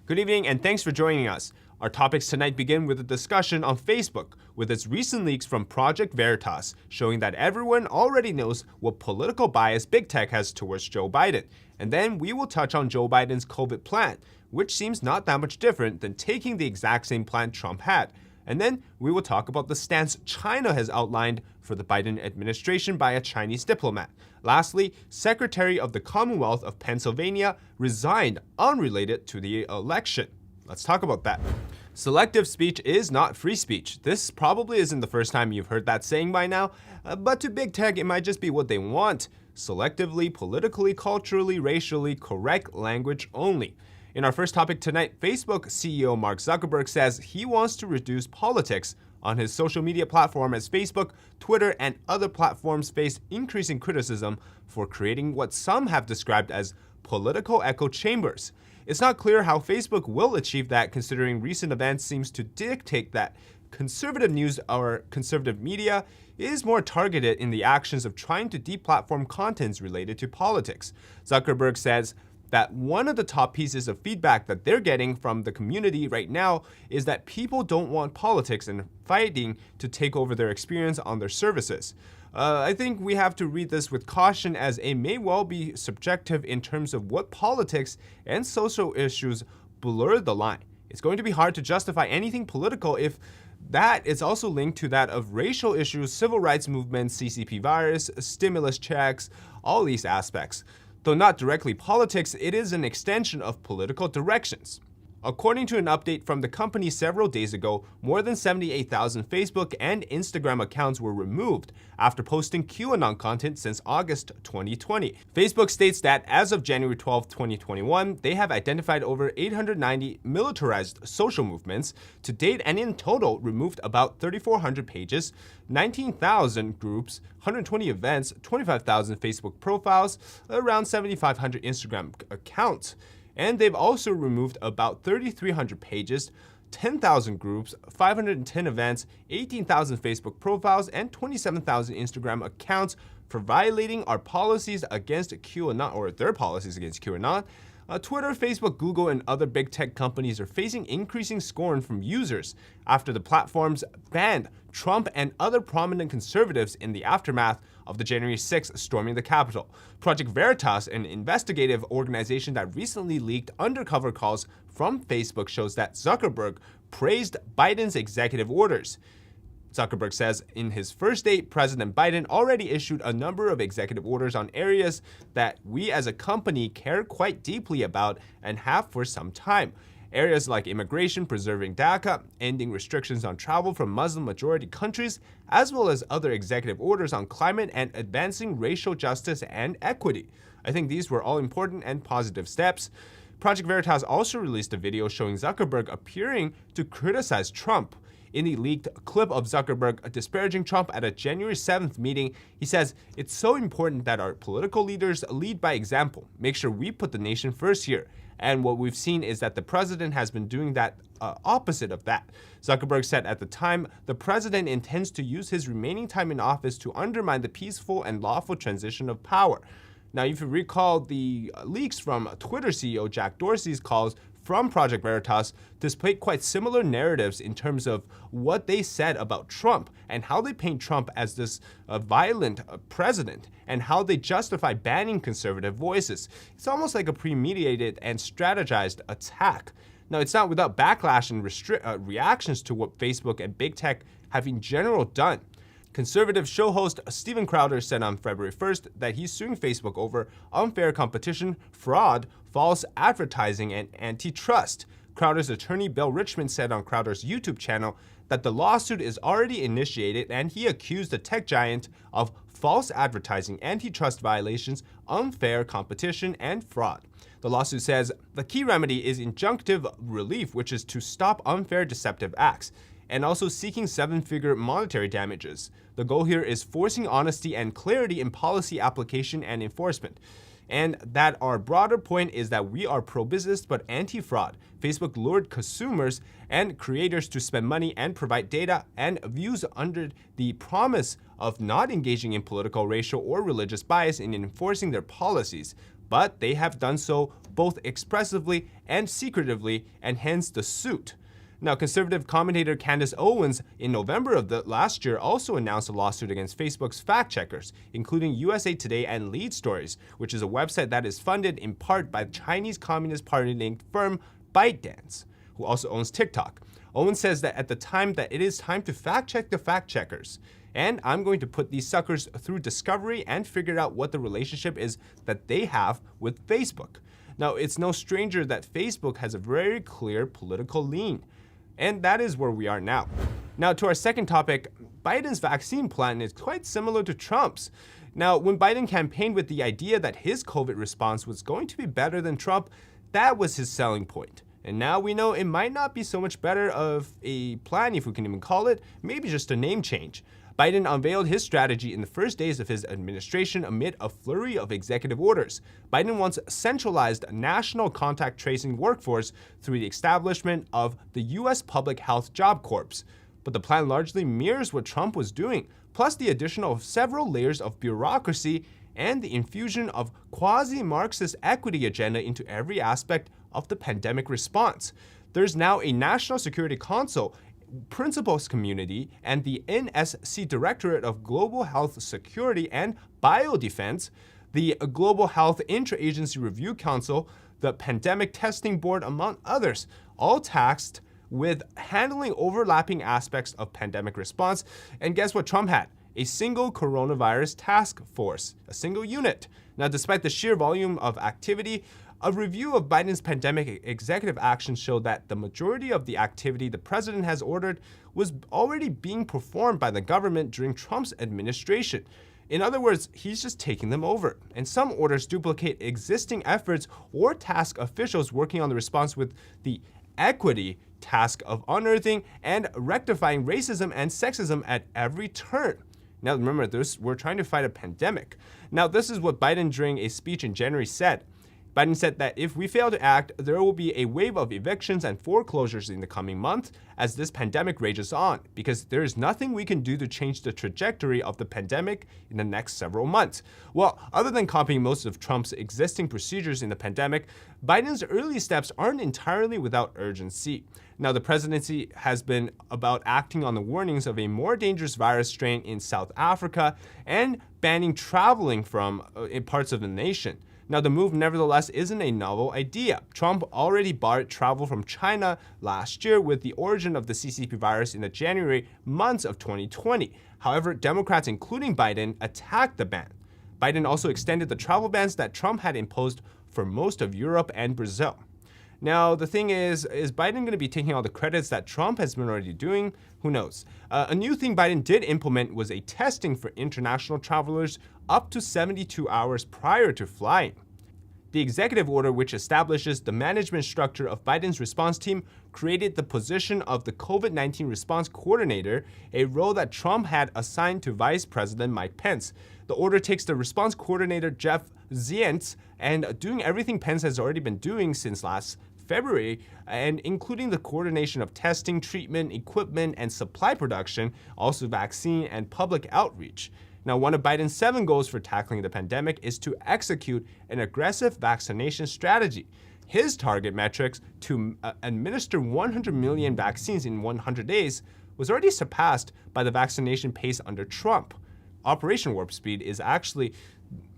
Good evening and thanks for joining us. Our topics tonight begin with a discussion on Facebook, with its recent leaks from Project Veritas, showing that everyone already knows what political bias big tech has towards Joe Biden. And then we will touch on Joe Biden's COVID plan, which seems not that much different than taking the exact same plan Trump had. And then we will talk about the stance China has outlined for the Biden administration by a Chinese diplomat. Lastly, Secretary of the Commonwealth of Pennsylvania resigned unrelated to the election. Let's talk about that. Selective speech is not free speech. This probably isn't the first time you've heard that saying by now, but to big tech, it might just be what they want. Selectively, politically, culturally, racially correct language only. In our first topic tonight, Facebook CEO Mark Zuckerberg says he wants to reduce politics on his social media platform as Facebook, Twitter, and other platforms face increasing criticism for creating what some have described as political echo chambers. It's not clear how Facebook will achieve that, considering recent events seems to dictate that conservative news or conservative media is more targeted in the actions of trying to deplatform contents related to politics. Zuckerberg says that one of the top pieces of feedback that they're getting from the community right now is that people don't want politics and fighting to take over their experience on their services. I think we have to read this with caution, as it may well be subjective in terms of what politics and social issues blur the line. It's going to be hard to justify anything political if that is also linked to that of racial issues, civil rights movements, CCP virus, stimulus checks, all these aspects. Though not directly politics, it is an extension of political directions. According to an update from the company several days ago, more than 78,000 Facebook and Instagram accounts were removed after posting QAnon content since August 2020. Facebook states that as of January 12, 2021, they have identified over 890 militarized social movements to date, and in total removed about 3,400 pages, 19,000 groups, 120 events, 25,000 Facebook profiles, around 7,500 Instagram accounts. And they've also removed about 3,300 pages, 10,000 groups, 510 events, 18,000 Facebook profiles, and 27,000 Instagram accounts for violating our policies against QAnon, or their policies against QAnon. Twitter, Facebook, Google, and other big tech companies are facing increasing scorn from users after the platforms banned Trump and other prominent conservatives in the aftermath of the January 6th storming the Capitol. Project Veritas, an investigative organization that recently leaked undercover calls from Facebook, shows that Zuckerberg praised Biden's executive orders. Zuckerberg says in his first day, President Biden already issued a number of executive orders on areas that we as a company care quite deeply about and have for some time. Areas like immigration, preserving DACA, ending restrictions on travel from Muslim-majority countries, as well as other executive orders on climate and advancing racial justice and equity. I think these were all important and positive steps. Project Veritas also released a video showing Zuckerberg appearing to criticize Trump. In the leaked clip of Zuckerberg disparaging Trump at a January 7th meeting, he says, "It's so important that our political leaders lead by example, make sure we put the nation first here. And what we've seen is that the president has been doing that opposite of that." Zuckerberg said at the time, the president intends to use his remaining time in office to undermine the peaceful and lawful transition of power. Now, if you recall, the leaks from Twitter CEO Jack Dorsey's calls from Project Veritas displayed quite similar narratives in terms of what they said about Trump and how they paint Trump as this violent president and how they justify banning conservative voices. It's almost like a premeditated and strategized attack. Now, it's not without backlash and reactions to what Facebook and big tech have in general done. Conservative show host Steven Crowder said on February 1st that he's suing Facebook over unfair competition, fraud, false advertising, and antitrust. Crowder's attorney Bill Richmond said on Crowder's YouTube channel that the lawsuit is already initiated, and he accused the tech giant of false advertising, antitrust violations, unfair competition, and fraud. The lawsuit says the key remedy is injunctive relief, which is to stop unfair deceptive acts, and also seeking seven-figure monetary damages. The goal here is forcing honesty and clarity in policy application and enforcement. And that our broader point is that we are pro-business but anti-fraud. Facebook lured consumers and creators to spend money and provide data and views under the promise of not engaging in political, racial, or religious bias in enforcing their policies. But they have done so both expressively and secretively, and hence the suit. Now, conservative commentator Candace Owens in November of the last year also announced a lawsuit against Facebook's fact-checkers, including USA Today and Lead Stories, which is a website that is funded in part by Chinese Communist Party-linked firm ByteDance, who also owns TikTok. Owens says that at the time that it is time to fact-check the fact-checkers, and I'm going to put these suckers through discovery and figure out what the relationship is that they have with Facebook. Now, it's no stranger that Facebook has a very clear political lean. And that is where we are now. Now, to our second topic, Biden's vaccine plan is quite similar to Trump's. Now, when Biden campaigned with the idea that his COVID response was going to be better than Trump, that was his selling point. And now we know it might not be so much better of a plan, if we can even call it, maybe just a name change. Biden unveiled his strategy in the first days of his administration amid a flurry of executive orders. Biden wants a centralized national contact tracing workforce through the establishment of the U.S. Public Health Job Corps. But the plan largely mirrors what Trump was doing, plus the addition of several layers of bureaucracy and the infusion of quasi-Marxist equity agenda into every aspect of the pandemic response. There's now a National Security Council, Principals Community, and the NSC Directorate of Global Health Security and Biodefense, the Global Health Interagency Review Council, the Pandemic Testing Board, among others, all tasked with handling overlapping aspects of pandemic response. And guess what Trump had? A single coronavirus task force, a single unit. Now, despite the sheer volume of activity, a review of Biden's pandemic executive action showed that the majority of the activity the president has ordered was already being performed by the government during Trump's administration. In other words, he's just taking them over. And some orders duplicate existing efforts or task officials working on the response with the equity task of unearthing and rectifying racism and sexism at every turn. Now remember, we're trying to fight a pandemic. Now this is what Biden during a speech in January said. Biden said that if we fail to act, there will be a wave of evictions and foreclosures in the coming month as this pandemic rages on, because there is nothing we can do to change the trajectory of the pandemic in the next several months. Well, other than copying most of Trump's existing procedures in the pandemic, Biden's early steps aren't entirely without urgency. Now, the presidency has been about acting on the warnings of a more dangerous virus strain in South Africa and banning traveling from parts of the nation. Now, the move, nevertheless, isn't a novel idea. Trump already barred travel from China last year with the origin of the CCP virus in the January months of 2020. However, Democrats, including Biden, attacked the ban. Biden also extended the travel bans that Trump had imposed for most of Europe and Brazil. Now, the thing is Biden going to be taking all the credits that Trump has been already doing? Who knows? A new thing Biden did implement was a testing for international travelers up to 72 hours prior to flying. The executive order, which establishes the management structure of Biden's response team, created the position of the COVID-19 response coordinator, a role that Trump had assigned to Vice President Mike Pence. The order takes the response coordinator, Jeff Zients, and doing everything Pence has already been doing since last February, and including the coordination of testing, treatment, equipment, and supply production, also vaccine and public outreach. Now, one of Biden's 7 goals for tackling the pandemic is to execute an aggressive vaccination strategy. His target metrics to administer 100 million vaccines in 100 days was already surpassed by the vaccination pace under Trump. Operation Warp Speed is actually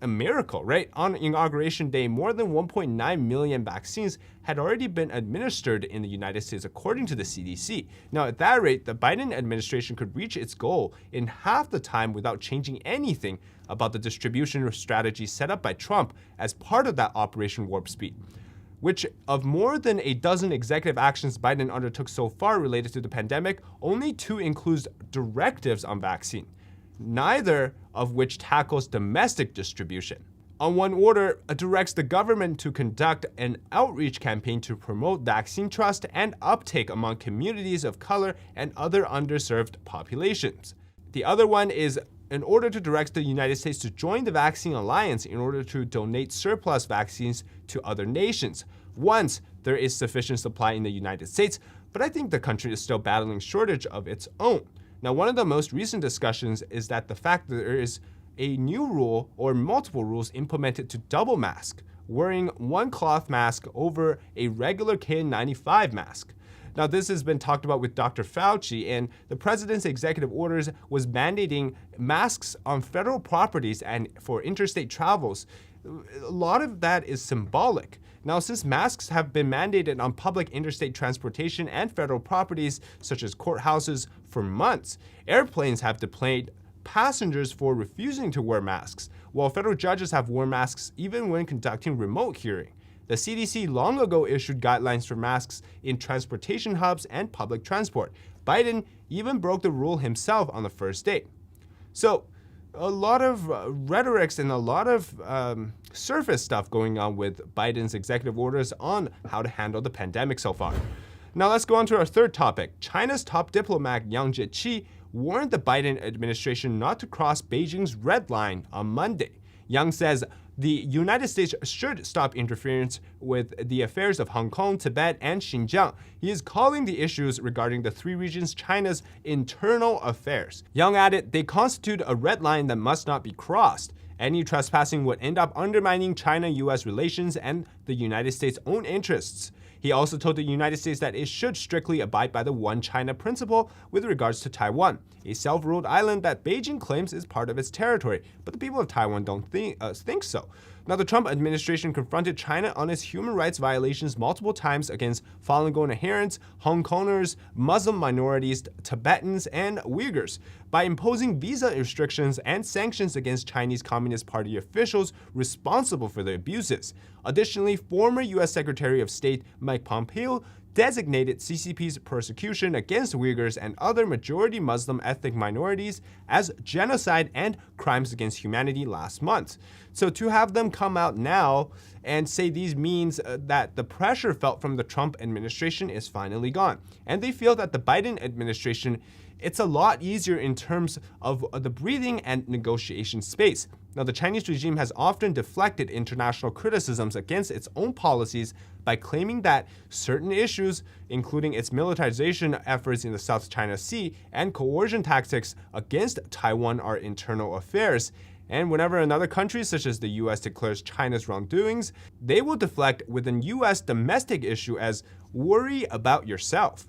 a miracle, right? On Inauguration Day, more than 1.9 million vaccines had already been administered in the United States, according to the CDC. Now, at that rate, the Biden administration could reach its goal in half the time without changing anything about the distribution strategy set up by Trump as part of that Operation Warp Speed, which of more than a dozen executive actions Biden undertook so far related to the pandemic, only 2 includes directives on vaccine, neither of which tackles domestic distribution. On one order, it directs the government to conduct an outreach campaign to promote vaccine trust and uptake among communities of color and other underserved populations. The other one is in order to direct the United States to join the Vaccine Alliance in order to donate surplus vaccines to other nations once there is sufficient supply in the United States, but I think the country is still battling shortage of its own. Now, one of the most recent discussions is that the fact that there is a new rule or multiple rules implemented to double mask wearing one cloth mask over a regular KN95 mask. Now, this has been talked about with Dr. Fauci, and the president's executive orders was mandating masks on federal properties and for interstate travels. A lot of that is symbolic. Now, since masks have been mandated on public interstate transportation and federal properties, such as courthouses, for months, airplanes have deplaned passengers for refusing to wear masks, while federal judges have worn masks even when conducting remote hearing. The CDC long ago issued guidelines for masks in transportation hubs and public transport. Biden even broke the rule himself on the first day. So, a lot of rhetorics and a lot of surface stuff going on with Biden's executive orders on how to handle the pandemic so far. Now let's go on to our third topic. China's top diplomat Yang Jiechi warned the Biden administration not to cross Beijing's red line on Monday. Yang says the United States should stop interference with the affairs of Hong Kong, Tibet, and Xinjiang. He is calling the issues regarding the three regions China's internal affairs. Yang added, they constitute a red line that must not be crossed. Any trespassing would end up undermining China-US relations and the United States' own interests. He also told the United States that it should strictly abide by the One China principle with regards to Taiwan, a self-ruled island that Beijing claims is part of its territory, but the people of Taiwan don't think so. Now, the Trump administration confronted China on its human rights violations multiple times against Falun Gong adherents, Hong Kongers, Muslim minorities, Tibetans, and Uyghurs by imposing visa restrictions and sanctions against Chinese Communist Party officials responsible for the abuses. Additionally, former U.S. Secretary of State Mike Pompeo designated CCP's persecution against Uyghurs and other majority Muslim ethnic minorities as genocide and crimes against humanity last month. So to have them come out now and say these means that the pressure felt from the Trump administration is finally gone. And they feel that the Biden administration, it's a lot easier in terms of the breathing and negotiation space. Now, the Chinese regime has often deflected international criticisms against its own policies by claiming that certain issues, including its militarization efforts in the South China Sea and coercion tactics against Taiwan, are internal affairs. And whenever another country, such as the US, declares China's wrongdoings, they will deflect with an US domestic issue as worry about yourself.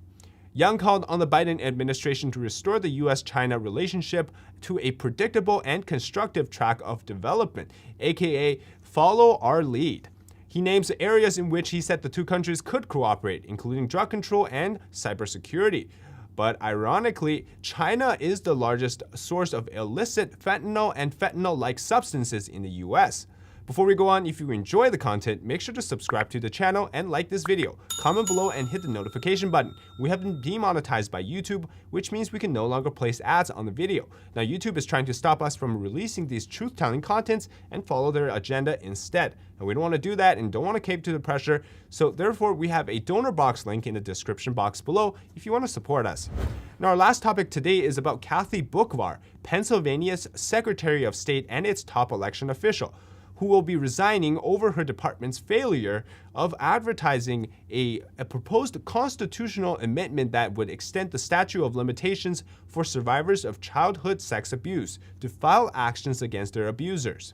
Yang called on the Biden administration to restore the US-China relationship to a predictable and constructive track of development, aka follow our lead. He names areas in which he said the two countries could cooperate, including drug control and cybersecurity. But ironically, China is the largest source of illicit fentanyl and fentanyl-like substances in the US. Before we go on, if you enjoy the content, make sure to subscribe to the channel and like this video. Comment below and hit the notification button. We have been demonetized by YouTube, which means we can no longer place ads on the video. Now, YouTube is trying to stop us from releasing these truth-telling contents and follow their agenda instead. And we don't want to do that and don't want to cave to the pressure. So therefore, we have a donor box link in the description box below if you want to support us. Now, our last topic today is about Kathy Boockvar, Pennsylvania's Secretary of State and its top election official, who will be resigning over her department's failure of advertising a proposed constitutional amendment that would extend the statute of limitations for survivors of childhood sex abuse to file actions against their abusers.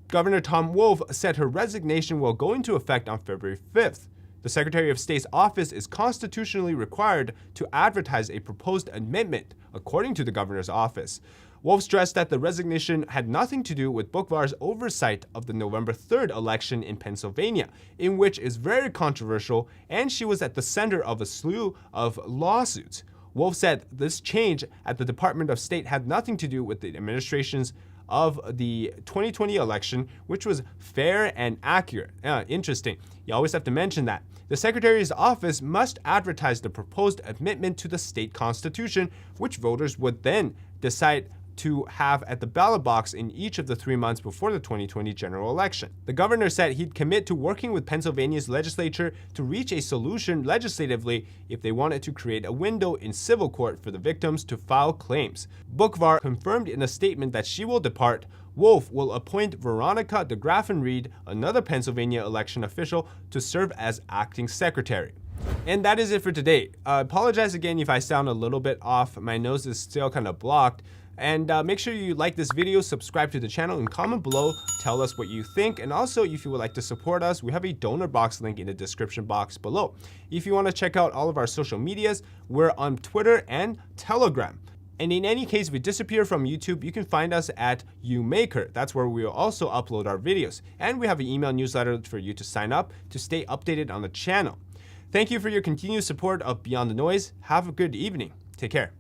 Governor Tom Wolf said her resignation will go into effect on February 5th. The Secretary of State's office is constitutionally required to advertise a proposed amendment, according to the governor's office. Wolf stressed that the resignation had nothing to do with Boockvar's oversight of the November 3rd election in Pennsylvania, in which is very controversial, and she was at the center of a slew of lawsuits. Wolf said this change at the Department of State had nothing to do with the administration's of the 2020 election, which was fair and accurate. Interesting. You always have to mention that. The Secretary's office must advertise the proposed amendment to the state constitution, which voters would then decide to have at the ballot box in each of the 3 months before the 2020 general election. The governor said he'd commit to working with Pennsylvania's legislature to reach a solution legislatively if they wanted to create a window in civil court for the victims to file claims. Boockvar confirmed in a statement that she will depart. Wolf will appoint Veronica DeGraffenreid, another Pennsylvania election official, to serve as acting secretary. And that is it for today. I apologize again if I sound a little bit off. My nose is still kind of blocked. And make sure you like this video, subscribe to the channel, and comment below. Tell us what you think. And also, if you would like to support us, we have a donor box link in the description box below. If you want to check out all of our social medias, we're on Twitter and Telegram. And in any case, if we disappear from YouTube, you can find us at YouMaker. That's where we will also upload our videos. And we have an email newsletter for you to sign up to stay updated on the channel. Thank you for your continued support of Beyond the Noise. Have a good evening. Take care.